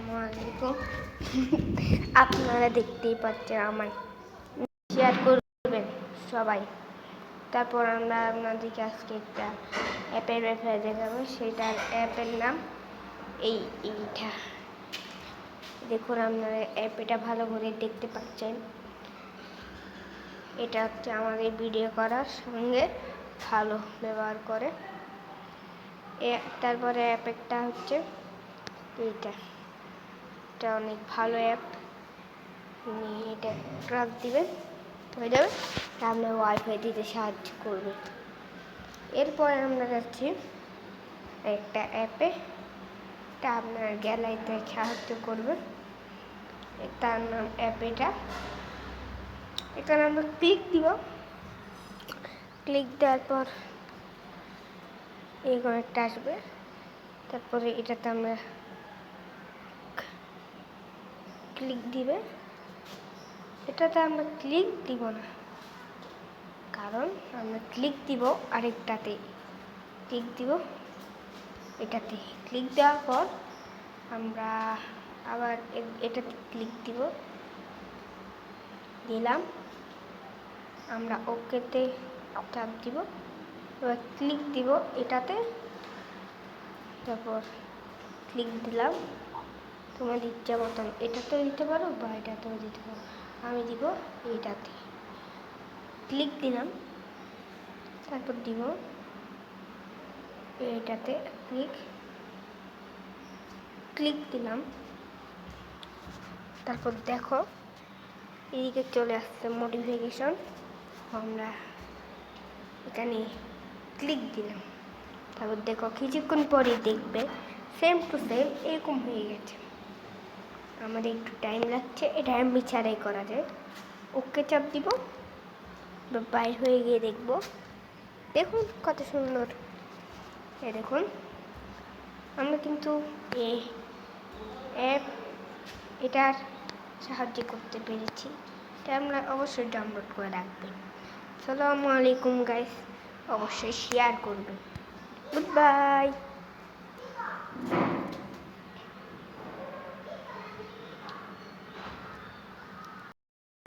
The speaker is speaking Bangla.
আসসালামু আলাইকুম। আপনারা দেখতেই পাচ্ছেন, আমার শেয়ার করবেন সবাই। তারপর আমরা আপনাদেরকে আজকে একটা অ্যাপের ব্যাপারে দেখাবো। সেটার অ্যাপের নাম এইটা দেখুন। আপনারা অ্যাপটা ভালো করে দেখতে পাচ্ছেন। এটা হচ্ছে আমাদের ভিডিও করার সঙ্গে ভালো ব্যবহার করে। তারপরে অ্যাপটা হচ্ছে এটা অনেক ভালো অ্যাপ। এটা ক্লাস দিবেন হয়ে যাবে, আপনার ওয়াইফাই দিতে সাহায্য করবে। এরপরে আমরা যাচ্ছি একটা অ্যাপে, এটা আপনার গ্যালারিতে সাহায্য করবে। তার নাম অ্যাপটা। এখানে আমরা ক্লিক দিব। ক্লিক দেওয়ার পর এই ঘরটা আসবে। তারপরে এটাতে আমরা ক্লিক দিবে। এটাতে আমরা ক্লিক দিব না, কারণ আমরা ক্লিক দিব আরেকটাতে। ক্লিক দিব এটাতে। ক্লিক দেওয়ার পর আমরা আবার এটাতে ক্লিক দিলাম। আমরা ওকেতে চাপ দিব। এবার ক্লিক দিব এটাতে। তারপর ক্লিক দিলাম। তোমার ইচ্ছা মতন এটাতেও দিতে পারো বা এটাতেও দিতে পারো। আমি দিব এইটাতে। ক্লিক দিলাম। তারপর দিব এইটাতে ক্লিক দিলাম। তারপর দেখো এদিকে চলে আসছে নোটিফিকেশন। আমরা এখানে ক্লিক দিলাম। তারপর দেখো কিছুক্ষণ পরে দেখবে সেম টু সেম এরকম হয়ে গেছে। আমাদের একটু টাইম লাগছে, এটা এমবি ছাড়াই করা যায়। ওকে চাপ দিব, বাইর হয়ে গিয়ে দেখবো। দেখুন কত সুন্দর। দেখুন আমরা কিন্তু এই অ্যাপ এটার সাহায্য করতে পেরেছি। এটা আমরা অবশ্যই ডাউনলোড করে রাখবেন। আসসালামু আলাইকুম গাইস, অবশ্যই শেয়ার করবেন। Good bye.